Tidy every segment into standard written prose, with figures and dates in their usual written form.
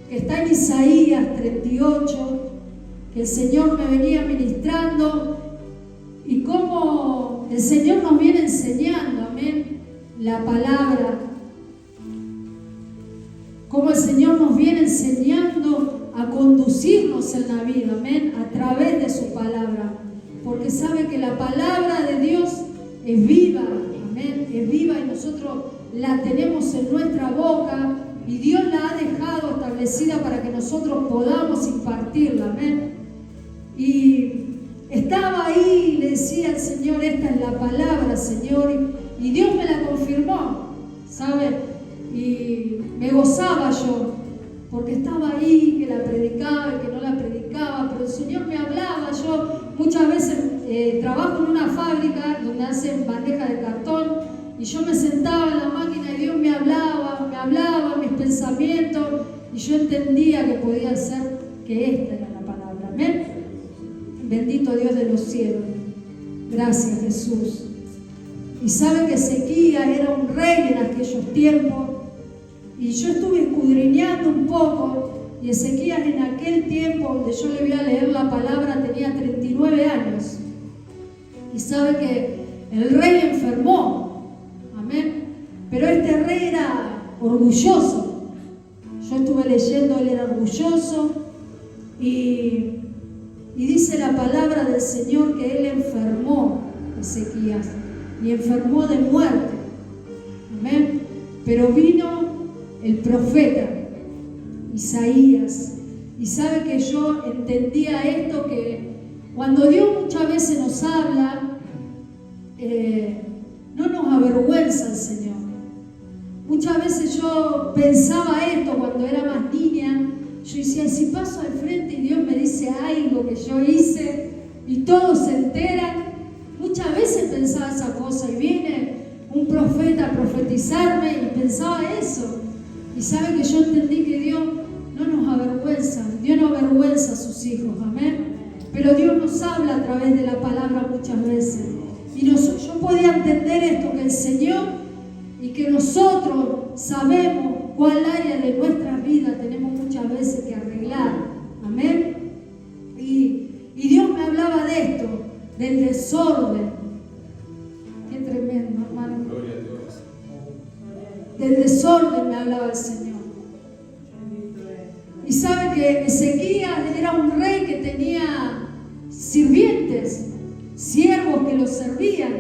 que está en Isaías 38, que el Señor me venía ministrando, y cómo el Señor nos viene enseñando, amén, la palabra, cómo el Señor nos viene enseñando a conducirnos en la vida, amén, a través de su palabra, porque sabe que la palabra de Dios es viva, amén, es viva, y nosotros la tenemos en nuestra boca, y Dios la ha dejado establecida para que nosotros podamos impartirla, amén. Y estaba ahí y le decía al Señor, esta es la palabra, Señor, y Dios me la confirmó, ¿sabe? Y me gozaba yo, porque estaba ahí, que la predicaba y que no la predicaba, pero el Señor me hablaba. Yo muchas veces trabajo en una fábrica donde hacen bandejas de cartón, y yo me sentaba en la máquina y Dios me hablaba mis pensamientos, y yo entendía que podía ser que esta era la palabra, amén. Bendito Dios de los cielos, gracias Jesús. Y sabe que Ezequías era un rey en aquellos tiempos, y yo estuve escudriñando un poco, y Ezequías en aquel tiempo, donde yo le voy a leer la palabra, tenía 39 años. Y sabe que el rey enfermó, amén, pero este rey era orgulloso. Yo estuve leyendo, él era orgulloso, y dice la palabra del Señor que él enfermó, Ezequías, y enfermó de muerte, amén. Pero vino el profeta Isaías, y sabe que yo entendía esto, que cuando Dios muchas veces nos habla, no nos avergüenza el Señor. Muchas veces yo pensaba esto cuando era más niña. Yo decía, si paso al frente y Dios me dice algo que yo hice y todos se enteran. Muchas veces pensaba esa cosa, y viene un profeta a profetizarme y pensaba eso. Y sabe que yo entendí que Dios no nos avergüenza, Dios no avergüenza a sus hijos, amén. Pero Dios nos habla a través de la palabra muchas veces. Y yo podía entender esto, que el Señor, y que nosotros sabemos cuál área de nuestras vidas tenemos muchas veces que arreglar, amén. Y Dios me hablaba de esto, del desorden. Qué tremendo, hermano. Gloria a Dios. Del desorden me hablaba el Señor. Y sabe que Ezequías era un rey que tenía sirvientes, siervos que lo servían,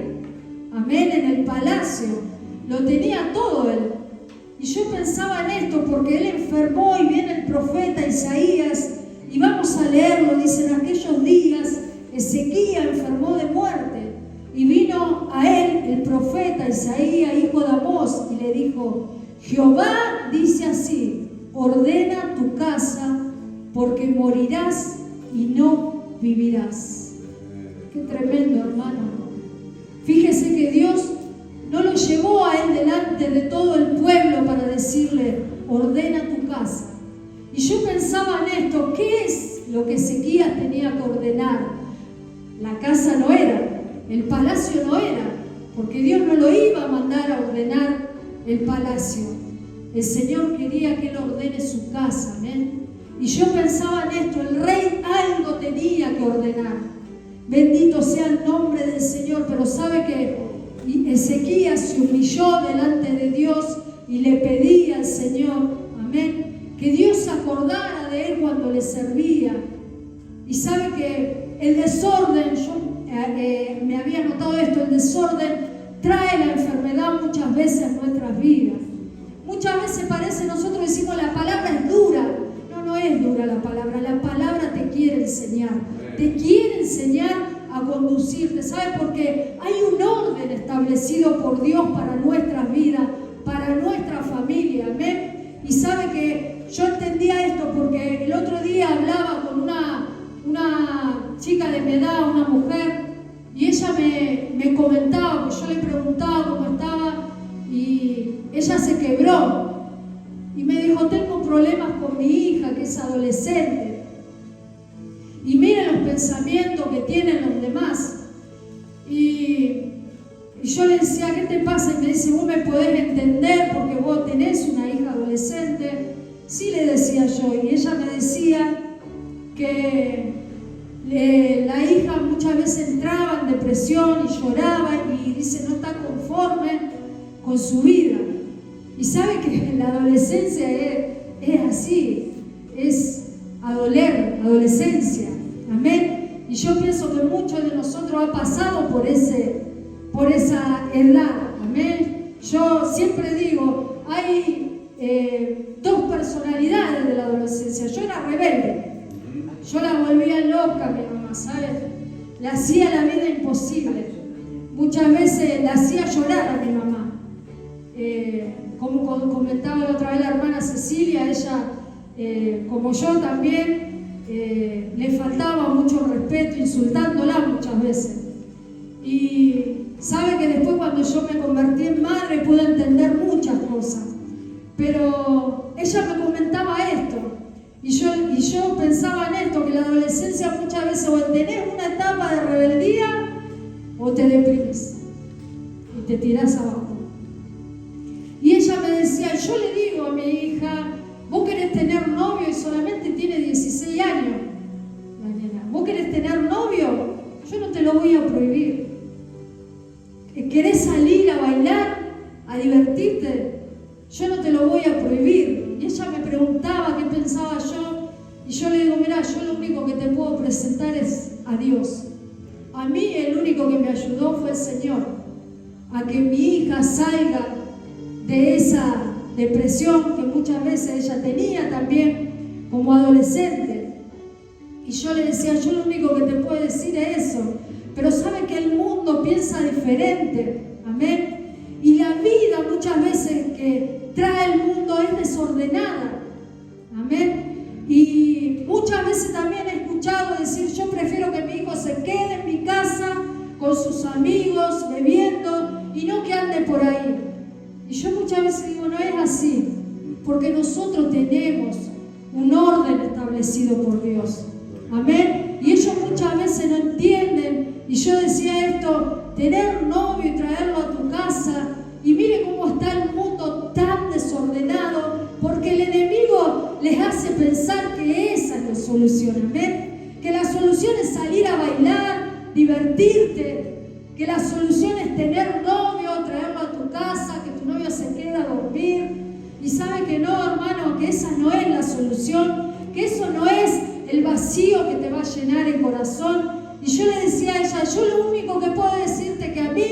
amén, en el palacio. Lo tenía todo él. Y yo pensaba en esto porque él enfermó, y viene el profeta Isaías, y vamos a leerlo. Dice, en aquellos días Ezequías enfermó de muerte, y vino a él el profeta Isaías, hijo de Amós, y le dijo, Jehová dice así, ordena tu casa, porque morirás y no vivirás. Qué tremendo, hermano. Fíjese que Dios no lo llevó a él delante de todo el pueblo para decirle, ordena tu casa. Y yo pensaba en esto, ¿qué es lo que Ezequías tenía que ordenar? La casa no era, el palacio no era, porque Dios no lo iba a mandar a ordenar el palacio. El Señor quería que él ordene su casa, amén. Y yo pensaba en esto, el rey algo tenía que ordenar. Bendito sea el nombre del Señor, pero sabe que Ezequías se humilló delante de Dios y le pedía al Señor, amén, que Dios se acordara de él cuando le servía. Y sabe que el desorden, yo me había notado esto, el desorden trae la enfermedad muchas veces en nuestras vidas. Muchas veces parece, nosotros decimos la palabra es dura. No, no es dura la palabra te quiere enseñar. Te quiere enseñar a conducirte, ¿sabe? Porque hay un orden establecido por Dios para nuestras vidas, para nuestra familia, amén. Y sabe que yo entendía esto porque el otro día hablaba con una chica de mi edad, una mujer, y ella me comentaba, pues yo le preguntaba cómo estaba, y ella se quebró y me dijo, tengo problemas con mi hija que es adolescente. Y miren los pensamientos que tienen los demás. Y yo le decía, ¿qué te pasa? Y me dice, vos me podés entender porque vos tenés una hija adolescente. Sí, le decía yo, y ella me decía que la hija muchas veces entraba en depresión y lloraba y dice no está conforme con su vida. Y sabe que la adolescencia es así, es adolescencia, amén. Y yo pienso que muchos de nosotros han pasado por esa edad, amén. Yo siempre digo, hay dos personalidades de la adolescencia. Yo era rebelde, yo la volvía loca, mi mamá, ¿sabes? Le hacía la vida imposible, muchas veces la hacía llorar a mi mamá. Como comentaba la otra vez la hermana Cecilia, ella, como yo también, le faltaba mucho respeto, insultándola muchas veces. Y sabe que después cuando yo me convertí en madre pude entender muchas cosas. Pero ella me comentaba esto, y yo pensaba en esto, que la adolescencia muchas veces o tenés una etapa de rebeldía o te deprimes y te tirás abajo. Y ella me decía, yo le digo a mi hija, vos querés tener novio y solamente tiene 16 años, la nena. Vos querés tener novio, yo no te lo voy a prohibir. ¿Querés salir a bailar, a divertirte? Yo no te lo voy a prohibir. Y ella me preguntaba qué pensaba yo, y yo le digo, mira, yo lo único que te puedo presentar es a Dios. A mí el único que me ayudó fue el Señor, a que mi hija salga de esa depresión que muchas veces ella tenía también como adolescente. Y yo le decía, yo lo único que te puedo decir es eso, pero sabe que el mundo piensa diferente, amén. Y la vida muchas veces que trae el mundo es desordenada, amén. Y muchas veces también he escuchado decir, yo prefiero que mi hijo se quede en mi casa con sus amigos, bebiendo, y no que ande por ahí. Y yo muchas veces digo, no es así, porque nosotros tenemos un orden establecido por Dios, amén. Y ellos muchas veces no entienden, y yo decía esto, tener novio y traerlo a tu casa, y mire cómo está el mundo tan desordenado, porque el enemigo les hace pensar que esa es la solución, amén. Que la solución es salir a bailar, divertirte, que la solución es tener novio, traerlo a tu casa, que tu novio se quede a dormir. Y sabe que no, hermano, que esa no es la solución, que eso no es el vacío que te va a llenar el corazón. Y yo le decía a ella, yo lo único que puedo decirte que a mí,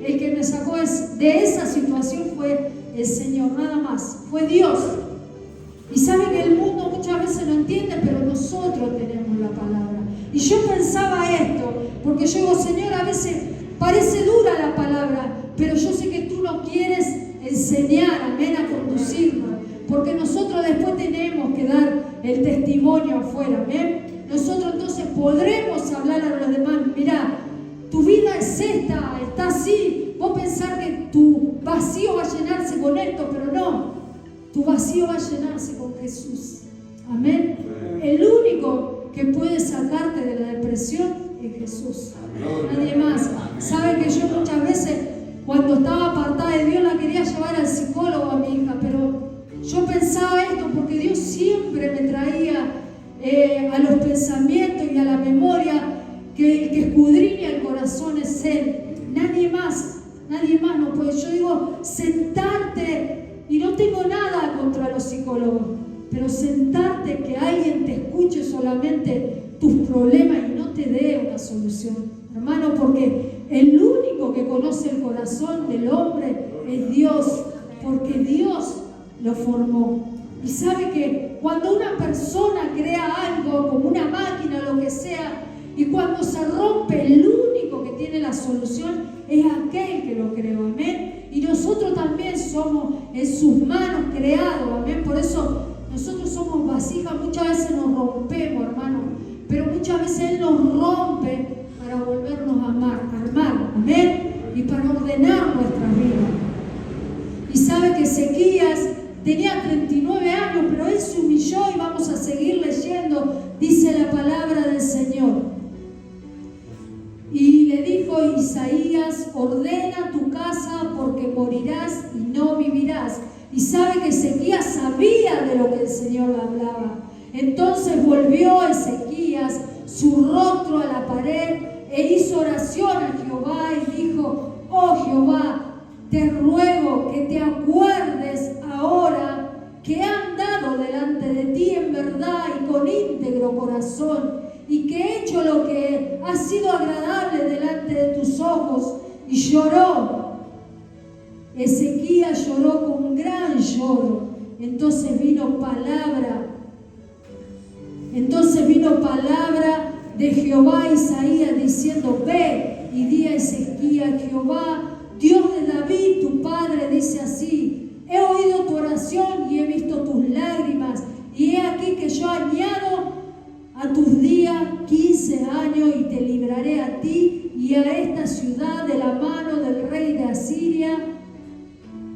el que me sacó de esa situación fue el Señor, nada más, fue Dios. Y sabe que el mundo muchas veces no entiende, pero nosotros tenemos la palabra. Y yo pensaba esto, porque yo digo, Señor, a veces parece dura la palabra, pero yo sé que tú nos quieres enseñar, amén, a conducirnos, porque nosotros después tenemos que dar el testimonio afuera, amén. Nosotros entonces podremos hablar a los demás, mirá, tu vida es esta, está así, vos pensás que tu vacío va a llenarse con esto, pero no, tu vacío va a llenarse con Jesús, amén. El único que puede sacarte de la depresión es Jesús, nadie más. Sabe que yo muchas veces cuando estaba apartada de Dios la quería llevar al psicólogo a mi hija, pero yo pensaba esto porque Dios siempre me traía a los pensamientos y a la memoria que el que escudriña el corazón es Él, nadie más no puede. Yo digo, sentarte, y no tengo nada contra los psicólogos, pero sentarte, que alguien te escuche solamente tus problemas y no te dé una solución, hermano, porque el único que conoce el corazón del hombre es Dios, porque Dios lo formó. Y sabe que cuando una persona crea algo, como una máquina o lo que sea, y cuando se rompe, el único que tiene la solución es aquel que lo creó, amén. Y nosotros también somos en sus manos creados, amén. Por eso nosotros somos vasijas, muchas veces nos rompemos, hermano, pero muchas veces Él nos rompe para volvernos a armar, amén, y para ordenar nuestras vidas. Y sabe que Ezequías tenía 39 años, pero él se humilló, y vamos a seguir leyendo, dice la palabra del Señor. Y le dijo Isaías, ordena tu casa porque morirás y no vivirás. Y sabe que Ezequías sabía de lo que el Señor le hablaba. Entonces volvió Ezequías su rostro a la pared e hizo oración a Jehová y dijo: oh Jehová, te ruego que te acuerdes ahora que he andado delante de ti en verdad y con íntegro corazón, y que he hecho lo que ha sido agradable delante de tus ojos. Y lloró. Ezequías lloró con gran lloro. Entonces vino palabra de Jehová a Isaías diciendo: ve y di a Ezequías: Jehová, Dios de David, tu padre, dice así: he oído tu oración y he visto tus lágrimas, y he aquí que yo añado a tus días 15 años y te libraré a ti y a esta ciudad de la mano del rey de Asiria,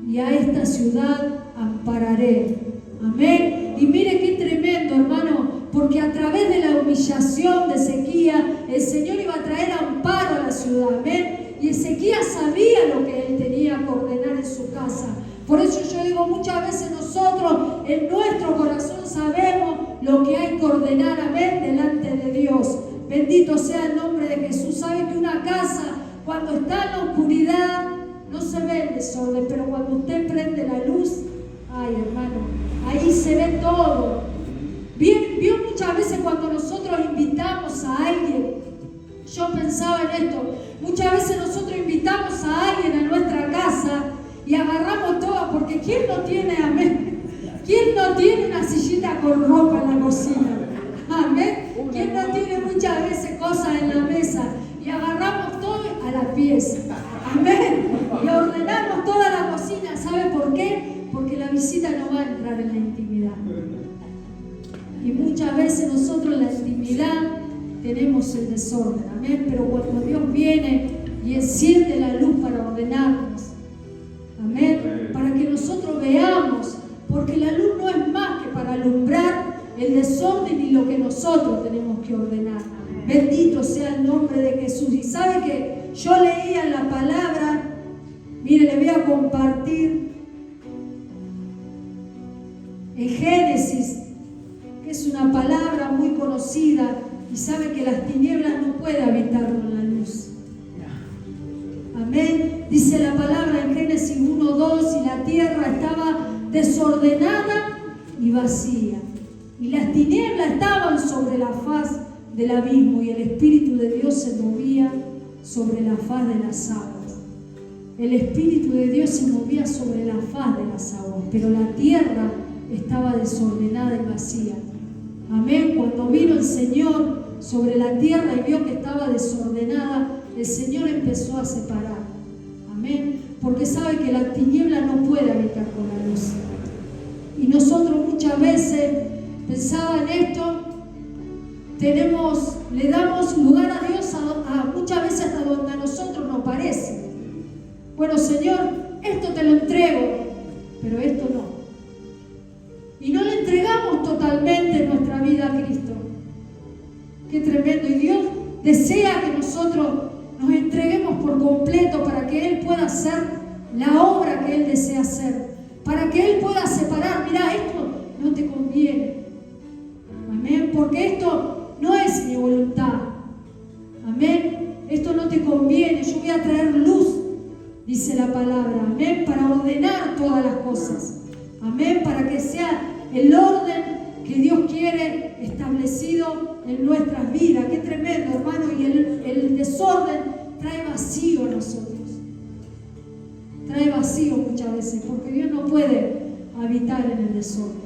y a esta ciudad ampararé. Amén. Y mire qué tremendo, hermano, porque a través de la humillación de Ezequías, el Señor iba a traer amparo a la ciudad. Amén. Y Ezequías sabía lo que él tenía que ordenar en su casa. Por eso yo digo, muchas veces nosotros en nuestro corazón sabemos lo que hay que ordenar, amén, delante de Dios. Bendito sea el nombre de Jesús. Sabe que una casa, cuando está en la oscuridad, no se ve el desorden, pero cuando usted prende la luz, ay hermano, ahí se ve todo. Vio muchas veces cuando nosotros invitamos a alguien, yo pensaba en esto, muchas veces nosotros invitamos a alguien a nuestra casa y agarramos todo, porque ¿quién no tiene, amén? ¿Quién no tiene una sillita con ropa en la cocina? Amén. ¿Quién no tiene muchas veces cosas en la mesa? Y agarramos todo a la pieza. Amén. Y ordenamos toda la cocina. ¿Sabe por qué? Porque la visita no va a entrar en la intimidad. Y muchas veces nosotros en la intimidad tenemos el desorden. Amén. Pero cuando Dios viene y enciende la luz para ordenarnos, amén, para que nosotros veamos, porque la luz no es más que para alumbrar el desorden y lo que nosotros tenemos que ordenar. Bendito sea el nombre de Jesús. Y sabe que yo leía en la palabra, mire, le voy a compartir en Génesis, que es una palabra muy conocida, y sabe que las tinieblas no pueden habitar con la luz. Amén. Dice la palabra en Génesis 1:2: y la tierra estaba desordenada y vacía, y las tinieblas estaban sobre la faz del abismo, y el Espíritu de Dios se movía sobre la faz de las aguas. El Espíritu de Dios se movía sobre la faz de las aguas, pero la tierra estaba desordenada y vacía. Amén. Cuando vino el Señor sobre la tierra y vio que estaba desordenada, el Señor empezó a separar. Amén. Porque sabe que la tiniebla no puede habitar con la luz. Y nosotros muchas veces, pensaba en esto, le damos lugar a Dios muchas veces hasta donde a nosotros nos parece. Bueno, Señor, esto te lo entrego, pero esto no. Y no le entregamos totalmente nuestra vida a Cristo. Qué tremendo. Y Dios desea que nosotros nos entreguemos por completo para que Él pueda hacer la obra que Él desea hacer. Para que Él pueda separar, mira, esto no te conviene. Amén. Porque esto no es mi voluntad. Amén. Esto no te conviene. Yo voy a traer luz, dice la palabra. Amén. Para ordenar todas las cosas. Amén. Para que sea el orden que Dios quiere establecido en nuestras vidas. Qué tremendo, hermano. Y el desorden trae vacío a nosotros. Trae vacío muchas veces, porque Dios no puede habitar en el desorden.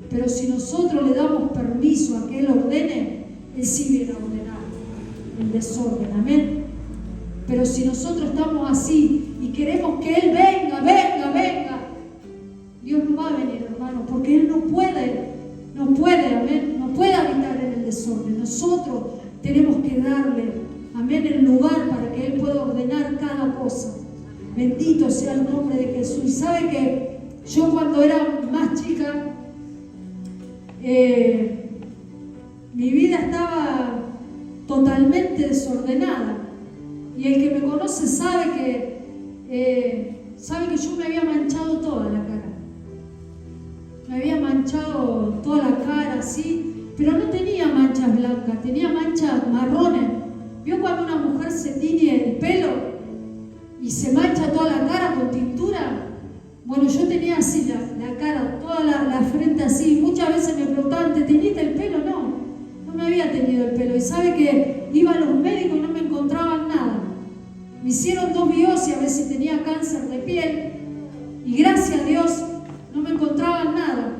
Pero si nosotros le damos permiso a que Él ordene, Él sí viene a ordenar el desorden. Amén. Pero si nosotros estamos así y queremos que Él venga, Dios no va a venir, hermano, porque Él no puede, amén, no puede habitar en el desorden. Nosotros tenemos que darle, amén, el lugar para que Él pueda ordenar cada cosa. Bendito sea el nombre de Jesús. Y sabe que yo cuando era más chica, mi vida estaba totalmente desordenada. Y el que me conoce sabe que ¿Sabe que yo me había manchado toda la cara? Me había manchado toda la cara, así, pero no tenía manchas blancas, tenía manchas marrones. ¿Vio cuando una mujer se tiñe el pelo y se mancha toda la cara con tintura? Bueno, yo tenía así la cara, toda la frente así. Muchas veces me preguntaban, ¿te teñiste el pelo? No me había teñido el pelo. Y sabe que iba a los médicos y no me encontraban nada. Me hicieron 2 biopsias a ver si tenía cáncer de piel y gracias a Dios no me encontraban nada.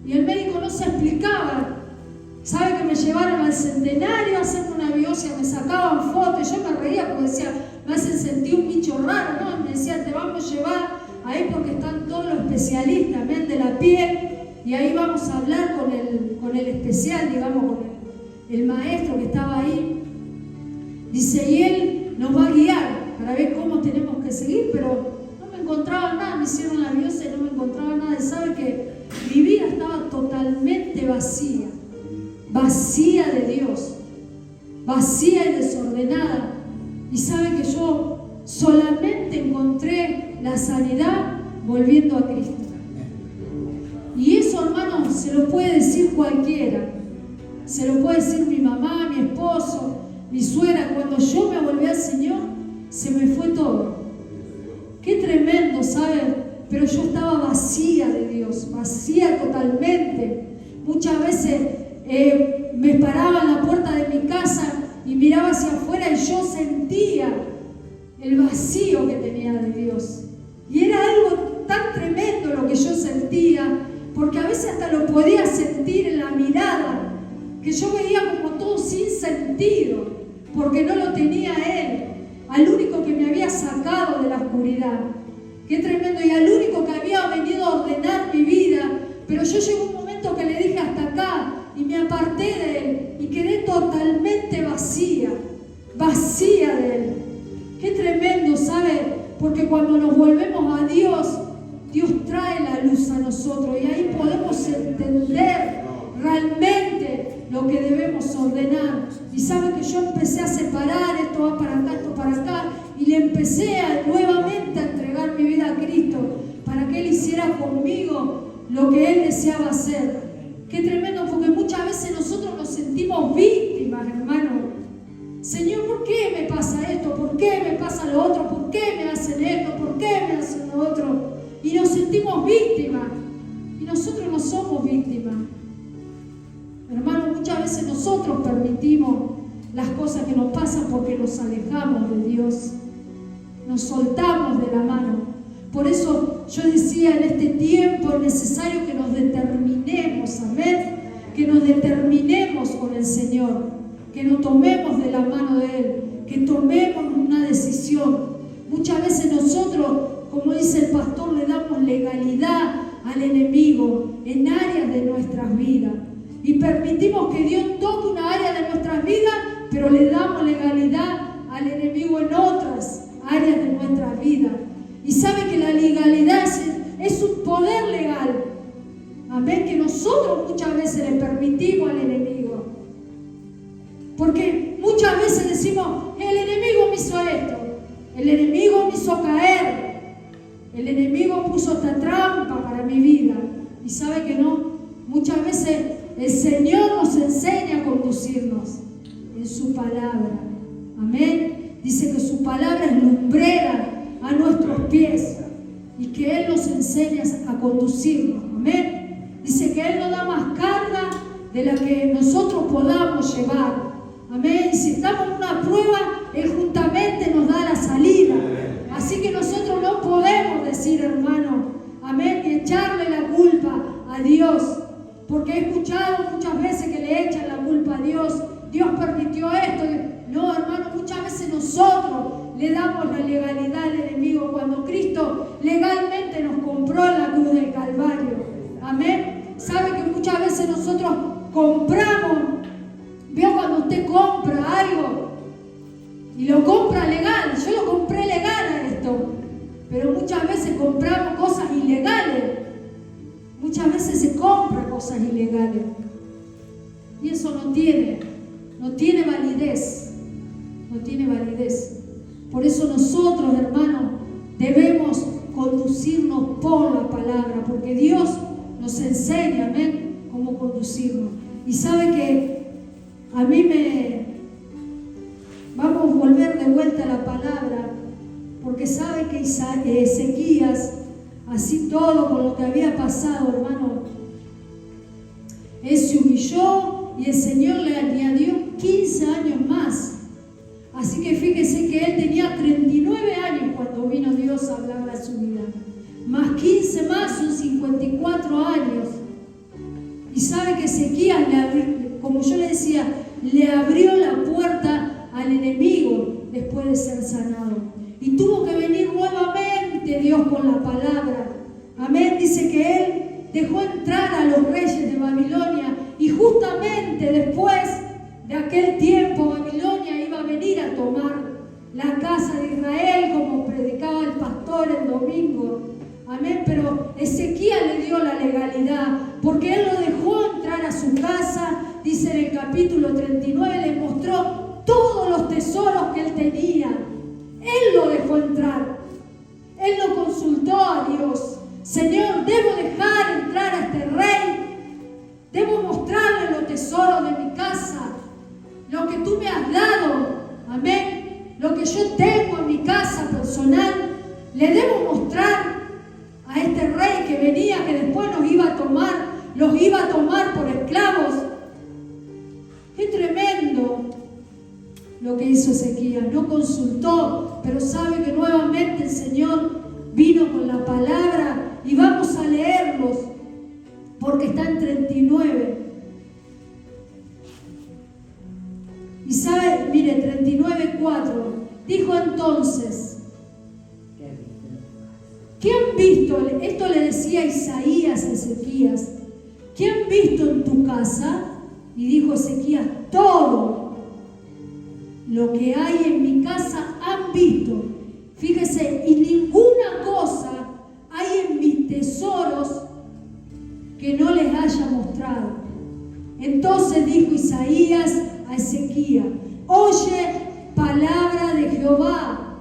Y el médico no se explicaba. ¿Sabe que me llevaron al Centenario a hacerme una biopsia? Me sacaban fotos y yo me reía porque decía, me hacen sentir un bicho raro, ¿no? Me decían, te vamos a llevar ahí porque están todos los especialistas, ¿ven? De la piel, y ahí vamos a hablar con el especial, digamos, con el maestro que estaba ahí. Dice, y él nos va a guiar para ver cómo tenemos que seguir, pero no me encontraba nada. Me hicieron la biopsia y no me encontraba nada. Y sabe que mi vida estaba totalmente vacía, vacía de Dios, vacía y desordenada. Y sabe que yo solamente encontré la sanidad volviendo a Cristo. Y eso, hermano, se lo puede decir cualquiera. Se lo puede decir mi mamá, mi esposo, mi suegra. Cuando yo me volví al Señor, se me fue todo. Qué tremendo, ¿sabe? Pero yo estaba vacía de Dios, vacía totalmente. Muchas veces me paraba en la puerta de mi casa y miraba hacia afuera y yo sentía el vacío que tenía de Dios. Y era algo tan tremendo lo que yo sentía, porque a veces hasta lo podía sentir en la mirada, que yo veía como todo sin sentido, porque no lo tenía Él, al único que me había sacado de la oscuridad. Qué tremendo, y al único que había venido a ordenar mi vida. Pero yo llegó un momento que le dije hasta acá, y me aparté de Él, y quedé totalmente vacía de Él. Qué tremendo, ¿sabe? Porque cuando nos volvemos a Dios, Dios trae la luz a nosotros, y ahí podemos entender realmente lo que debemos ordenar. Y sabe que yo empecé a separar, esto va para acá, esto para acá, y le empecé nuevamente a entregar mi vida a Cristo para que Él hiciera conmigo lo que Él deseaba hacer. Qué tremendo, porque muchas veces nosotros nos sentimos víctimas, hermano. Señor, ¿por qué me pasa esto? ¿Por qué me pasa lo otro? ¿Por qué me hacen esto? ¿Por qué me hacen lo otro? Y nos sentimos víctimas. Y nosotros no somos víctimas. Hermano, muchas veces nosotros permitimos las cosas que nos pasan porque nos alejamos de Dios. Nos soltamos de la mano. Por eso yo decía, en este tiempo es necesario que nos determinemos, amén, que nos determinemos con el Señor, que nos tomemos de la mano de Él, que tomemos una decisión. Muchas veces nosotros, como dice el pastor, le damos legalidad al enemigo en áreas de nuestras vidas y permitimos que Dios toque una área de nuestras vidas, pero le damos legalidad al enemigo en otras áreas de nuestras vidas. Y sabe que la legalidad es un poder legal, amén, que nosotros muchas veces le permitimos al enemigo. Porque muchas veces decimos, el enemigo me hizo esto, el enemigo me hizo caer, el enemigo puso esta trampa para mi vida. Y sabe que no, muchas veces el Señor nos enseña a conducirnos en su palabra, amén. Dice que su palabra es lumbrera a nuestros pies y que Él nos enseña a conducirnos, amén. Dice que Él nos da más carga de la que nosotros podamos llevar, amén. Y si estamos en una prueba, Él juntamente nos da la salida. Así que nosotros no podemos decir, hermano, amén, y echarle la culpa a Dios, porque he escuchado muchas veces que le echan la culpa a Dios. Dios permitió esto. No, hermano, muchas veces nosotros le damos la legalidad al enemigo cuando Cristo legalmente nos compró en la cruz del Calvario. Amén. Sabe que muchas veces nosotros compramos. Veo cuando usted compra algo y lo compra legal. Yo lo compré legal a esto, pero muchas veces compramos cosas ilegales. Muchas veces se compra cosas ilegales y eso no tiene validez. No tiene validez. Por eso nosotros, hermanos, debemos conducirnos por la palabra, porque Dios nos enseña, amén, cómo conducirnos. Y sabe que a mí vamos a volver de vuelta a la palabra, porque sabe que Ezequías, así todo con lo que había pasado, hermano, él se humilló y el Señor le añadió 15 años más. Así que fíjese que él tenía 39 años cuando vino Dios a hablar a su vida. Más 15 más son 54 años. Y sabe que Ezequías, como yo le decía, le abrió la puerta al enemigo después de ser sanado. Y tuvo que venir nuevamente Dios con la palabra. Amén. Dice que él dejó entrar a los reyes de Babilonia y justamente después de aquel tiempo Babilonia iba a venir a tomar la casa de Israel, como predicaba el pastor el domingo. Amén. Pero Ezequías le dio la legalidad porque él lo dejó entrar a su casa. Dice en el capítulo 39, le mostró todos los tesoros que él tenía. Él lo dejó entrar. Él lo consultó a Dios. Señor, ¿debo dejar entrar a este rey? ¿Debo mostrarle los tesoros de mi casa? Lo que tú me has dado. Amén. Lo que yo tengo en mi casa personal. ¿Le debo mostrar a este rey que venía, que después los iba a tomar por esclavos? ¡Qué tremendo! Lo que hizo Ezequías, no consultó, pero sabe que nuevamente el Señor vino con la palabra y vamos a leerlos porque está en 39. Y sabe, mire, 39:4, dijo entonces, ¿qué han visto? Esto le decía Isaías a Ezequías, ¿qué han visto en tu casa? Y dijo Ezequías, todo lo que hay en mi casa han visto. Fíjese, y ninguna cosa hay en mis tesoros que no les haya mostrado. Entonces dijo Isaías a Ezequías, oye palabra de Jehová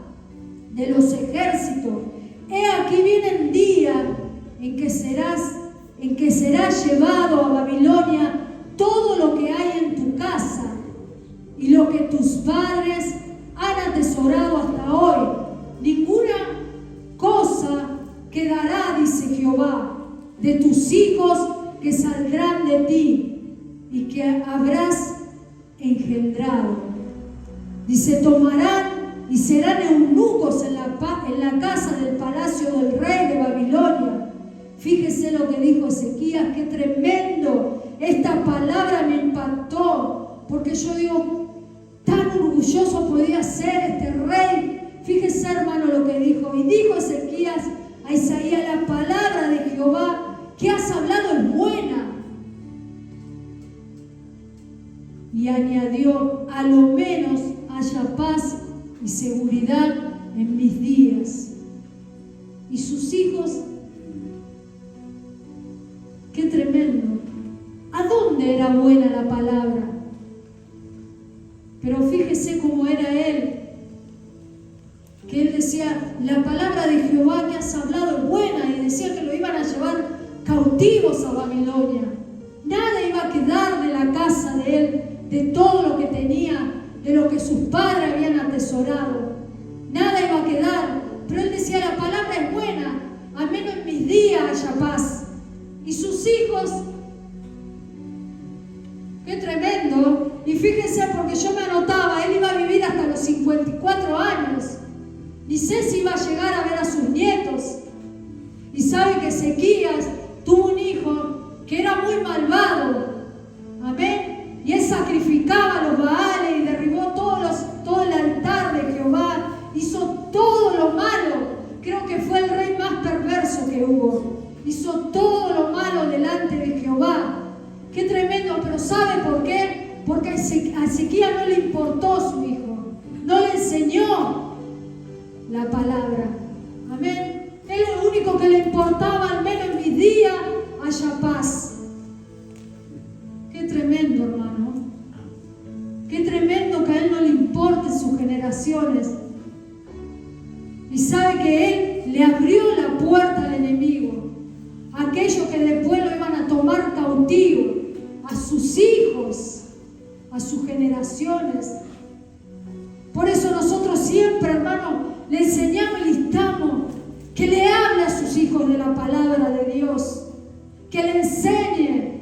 de los ejércitos. He aquí viene el día en que será llevado a Babilonia todo lo que hay en tu casa y lo que tus padres han atesorado hasta hoy. Ninguna cosa quedará, dice Jehová, de tus hijos que saldrán de ti y que habrás engendrado. Dice, tomarán y serán eunucos en la casa del palacio del rey de Babilonia. Fíjese lo que dijo Ezequías, qué tremendo. Esta palabra me impactó, porque yo digo, tan orgulloso podía ser este rey. Fíjese, hermano, lo que dijo. Y dijo Ezequías a Isaías, la palabra de Jehová que has hablado es buena. Y añadió, a lo menos haya paz y seguridad en mis días. Y sus hijos, qué tremendo. ¿A dónde era buena la palabra? Pero fíjese cómo era él. Que él decía, la palabra de Jehová que has hablado es buena, y decía que lo iban a llevar cautivos a Babilonia. Nada iba a quedar de la casa de él, de todo lo que tenía, de lo que sus padres habían atesorado. Nada iba a quedar, pero él decía, la palabra es buena, al menos en mis días haya paz. Y sus hijos, qué tremendo. Y fíjense, porque yo me anotaba, él iba a vivir hasta los 54 años. Ni sé si iba a llegar a ver a sus nietos. Y sabe que Ezequías tuvo un hijo que era muy malvado. Amén. Y él sacrificaba a los Baales y derribó todo el altar de Jehová. Hizo todo lo malo. Creo que fue el rey más perverso que hubo. Hizo todo lo malo delante de Jehová. Qué tremendo. Pero ¿sabe por qué? Porque a Ezequías no le importó su hijo. No le enseñó la palabra. Amén. Él es lo único que le importaba, al menos en mis días haya paz. Qué tremendo, hermano. Qué tremendo que a él no le importen sus generaciones. Y sabe que él le abrió la puerta al enemigo, a aquellos que después lo iban a tomar cautivo, a sus hijos, a sus generaciones. Por eso nosotros siempre, hermano, le enseñamos y le instamos que le hable a sus hijos de la palabra de Dios, que le enseñe,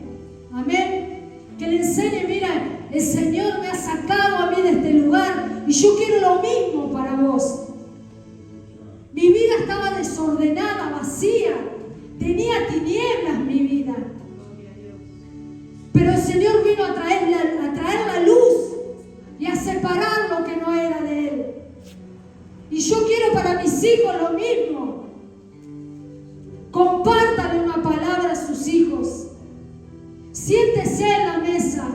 amén, que le enseñe, mira, el Señor me ha sacado a mí de este lugar y yo quiero lo mismo para vos. Mi vida estaba desordenada, vacía, tenía tinieblas mi vida, pero el Señor vino a traer la luz y a separar lo que no era de Él. Y yo quiero para mis hijos lo mismo. Compártale una palabra a sus hijos. Siéntese en la mesa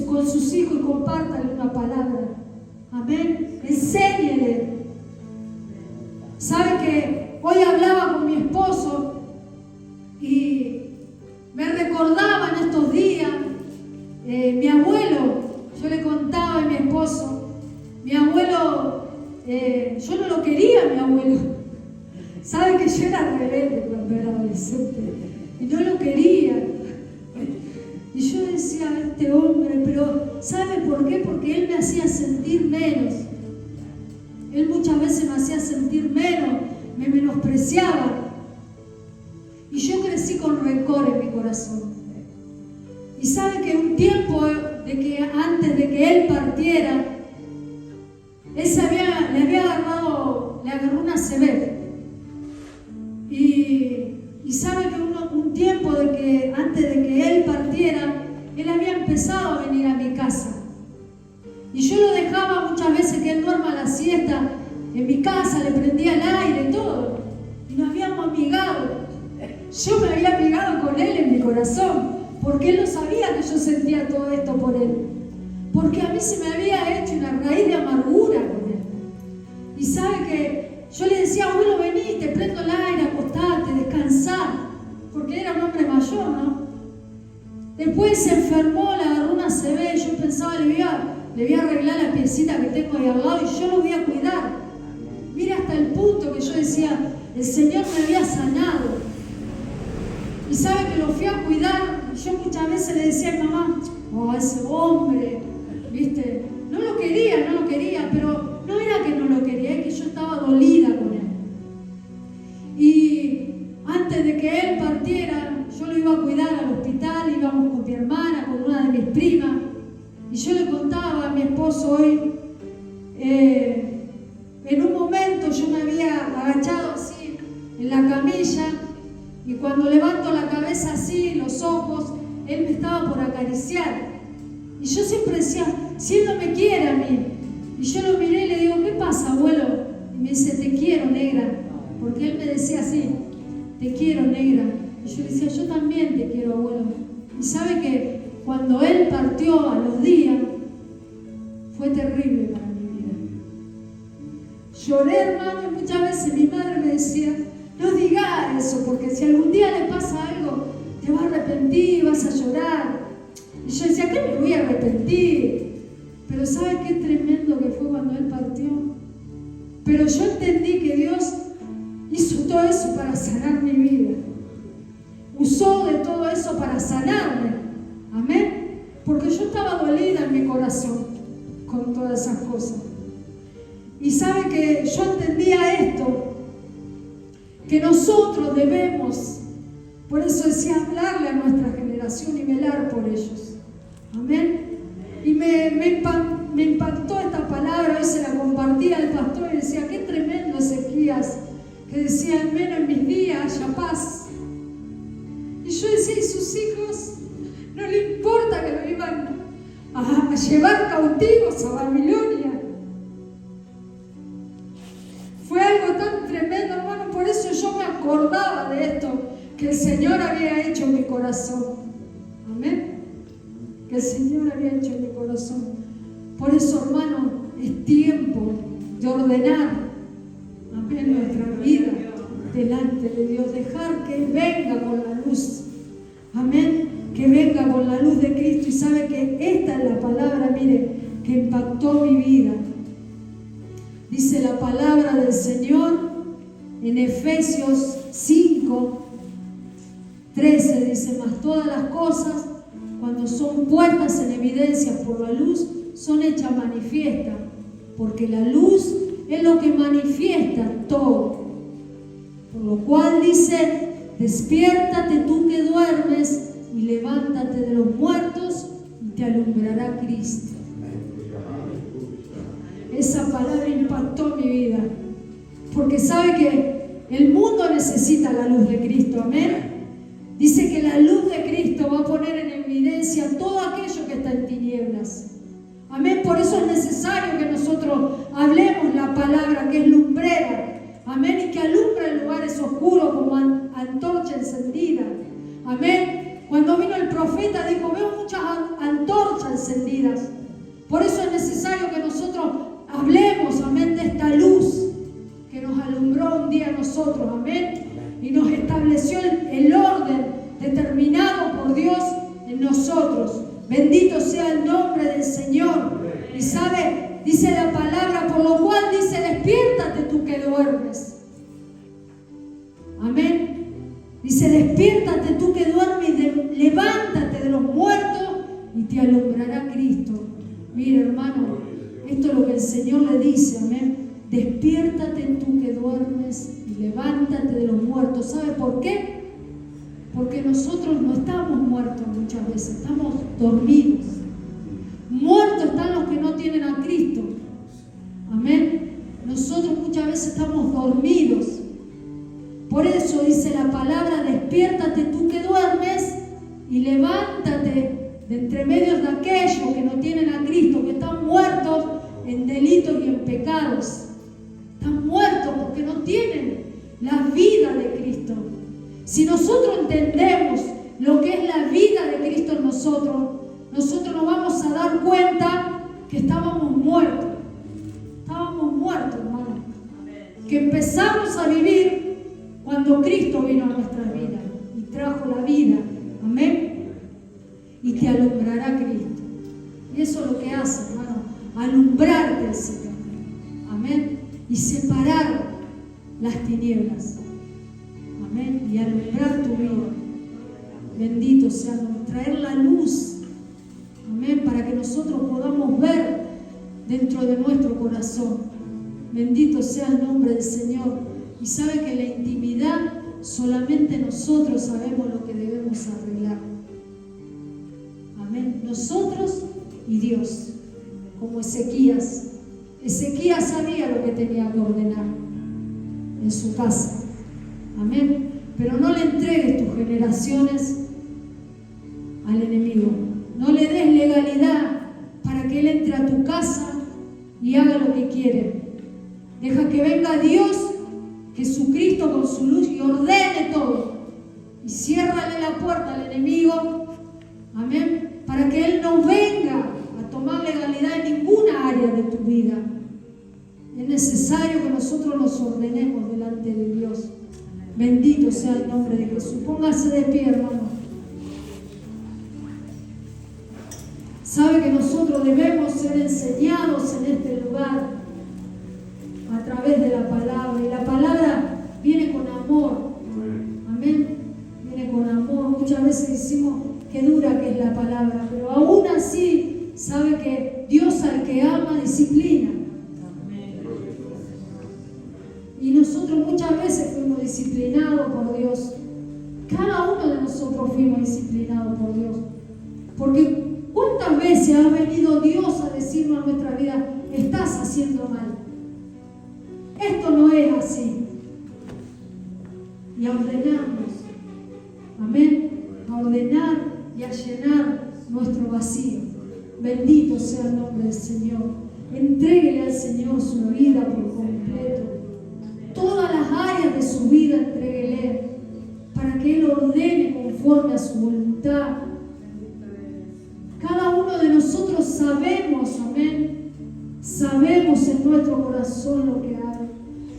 con sus hijos y compártale una palabra. Amén. Enséñele. Sabe que hoy hablaba con mi esposo y me recordaba en estos días mi abuelo. Yo le contaba a mi esposo, mi abuelo, yo no lo quería, mi abuelo. Sabe que yo era rebelde cuando era adolescente y no lo quería. Y yo decía, este hombre, pero ¿sabe por qué? Porque él me hacía sentir menos. Él muchas veces me hacía sentir menos, me menospreciaba. Y yo crecí con rencor en mi corazón. Y sabe que un tiempo antes de que él partiera, él le agarró una CB. Y sabe que un tiempo antes de que él partiera, él había empezado a venir a mi casa. Y yo lo dejaba muchas veces que él duerma la siesta en mi casa, le prendía el aire y todo. Y nos habíamos amigado. Yo me había amigado con él en mi corazón, porque él no sabía que yo sentía todo esto por él. Porque a mí se me había hecho una raíz de amargura con él. Y sabe que yo le decía, abuelo, vení, te prendo el aire, acostate, descansá. Porque era un hombre mayor, ¿no? Después se enfermó, le agarró una CB, yo pensaba, le voy a arreglar la piecita que tengo ahí al lado y yo lo voy a cuidar. Mira hasta el punto que yo decía, el Señor me había sanado. Y sabe que lo fui a cuidar. Yo muchas veces le decía a mi mamá, oh, ese hombre, ¿viste? No lo quería, pero no era que no lo quería, es que yo estaba dolida con él. Y antes de que él partiera, yo lo iba a cuidar al hospital, íbamos con mi hermana, con una de mis primas, y yo le contaba a mi esposo hoy, en un momento yo me había agachado así en la camilla, y cuando levanto la cabeza así, los ojos, él me estaba por acariciar. Y yo siempre decía, si él no me quiere a mí. Y yo lo miré y le digo, ¿qué pasa, abuelo? Y me dice, te quiero, negra. Porque él me decía así, te quiero, negra. Y yo le decía, yo también te quiero, abuelo. Y sabe que cuando él partió a los días, fue terrible para mi vida. Lloré, hermano, y muchas veces mi madre me decía, no diga eso, porque si algún día le pasa algo, te vas a arrepentir, vas a llorar. Y yo decía, ¿qué me voy a arrepentir? Pero ¿sabe qué tremendo que fue cuando él partió? Pero yo entendí que Dios hizo todo eso para sanar mi vida. Usó de todo eso para sanarme. Amén. Porque yo estaba dolida en mi corazón con todas esas cosas. Y sabe que yo entendía esto, que nosotros debemos, por eso decía, hablarle a nuestra generación y velar por ellos. Amén. Y me impactó esta palabra, hoy se la compartía al pastor y decía, qué tremendo Ezequías, que decía, al menos en mis días haya paz. Y yo decía, ¿y sus hijos? No le importa que lo iban a llevar cautivos a Babilonia. Fue algo tan tremendo, hermano, por eso yo me acordaba de esto que el Señor había hecho en mi corazón. Amén. Que el Señor había hecho en mi corazón. Por eso, hermano, es tiempo de ordenar, amén, nuestra vida delante de Dios. Dejar que Él venga con la luz. Amén. Que venga con la luz de Cristo. Y sabe que esta es la palabra, mire, que impactó mi vida. Dice la palabra del Señor en Efesios 5:13 dice: mas todas las cosas, cuando son puestas en evidencia por la luz, son hechas manifiestas, porque la luz es lo que manifiesta todo. Por lo cual dice: despiértate tú que duermes y levántate de los muertos y te alumbrará Cristo. Esa palabra impactó mi vida, porque sabe que el mundo necesita la luz de Cristo, amén. Dice que la luz de Cristo va a poner en evidencia todo aquello que está en tinieblas, amén. Por eso es necesario que nosotros hablemos la palabra, que es lumbrera, amén, y que alumbra en lugares oscuros como antorcha encendida, amén. Cuando vino el profeta dijo: veo muchas antorchas encendidas. Por eso es necesario que nosotros hablemos, amén, de esta luz que nos alumbró un día a nosotros, amén, y nos estableció el orden determinado por Dios en nosotros. Bendito sea el nombre del Señor. Y sabe, dice la palabra, por lo cual dice: despiértate tú que duermes. Amén. Dice: despiértate tú que duermes y levántate de los muertos y te alumbrará Cristo. Mira, hermano, esto es lo que el Señor le dice, amén. Despiértate tú que duermes y levántate de los muertos. ¿Sabe por qué? Porque nosotros no estamos muertos muchas veces, estamos dormidos. Muertos están los que no tienen a Cristo. Amén. Nosotros muchas veces estamos dormidos. Por eso dice la palabra: despiértate tú que duermes y levántate de entre medios de aquellos que no tienen a Cristo, que están muertos en delitos y en pecados. Están muertos porque no tienen la vida de Cristo. Si nosotros entendemos lo que es la vida de Cristo en nosotros, nosotros nos vamos a dar cuenta que estábamos muertos. Estábamos muertos, hermano. Que empezamos a vivir cuando Cristo vino a nuestras vidas y trajo la vida. Amén. Y te alumbrará Cristo. Y eso es lo que hace, hermano, alumbrarte el Señor. Amén. Y separar las tinieblas. Amén. Y alumbrar tu vida. Bendito sea Dios. Traer la luz. Amén. Para que nosotros podamos ver dentro de nuestro corazón. Bendito sea el nombre del Señor. Y sabe que en la intimidad solamente nosotros sabemos lo que debemos arreglar. Amén. Nosotros y Dios. Como Ezequías. Ezequías sabía lo que tenía que ordenar en su casa. Amén. Pero no le entregues tus generaciones al enemigo. No le des legalidad para que él entre a tu casa y haga lo que quiere. Deja que venga Dios, Jesucristo con su luz, y ordene todo. Y ciérrale la puerta al enemigo. Amén. Para que él no venga a tomar legalidad en ninguna área de tu vida. Es necesario que nosotros nos ordenemos delante de Dios. Bendito sea el nombre de Jesús. Póngase de pie, hermano. Sabe que nosotros debemos ser enseñados en este lugar a través de la palabra. Y la palabra viene con amor. Amén. Viene con amor. Muchas veces decimos qué dura que es la palabra, pero aún así sabe que Dios al que ama disciplina. Y nosotros muchas veces fuimos disciplinados por Dios. Cada uno de nosotros fuimos disciplinados por Dios. Porque ¿cuántas veces ha venido Dios a decirnos en nuestra vida: estás haciendo mal? Esto no es así. Y a ordenarnos. Amén. A ordenar y a llenar nuestro vacío. Bendito sea el nombre del Señor. Entréguele al Señor su vida por completo. Todas las áreas de su vida entréguele para que Él ordene conforme a su voluntad. Cada uno de nosotros sabemos, amén, sabemos en nuestro corazón lo que hay.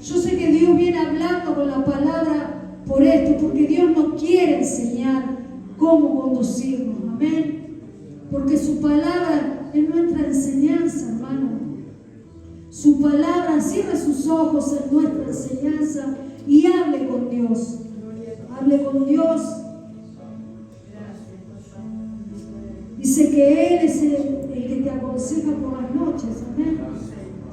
Yo sé que Dios viene hablando con la palabra por esto, porque Dios nos quiere enseñar cómo conducirnos, amén. Porque su palabra es nuestra enseñanza, hermano. su palabra, cierre sus ojos en nuestra enseñanza y hable con Dios. Hable con Dios. Dice que Él es el que te aconseja por las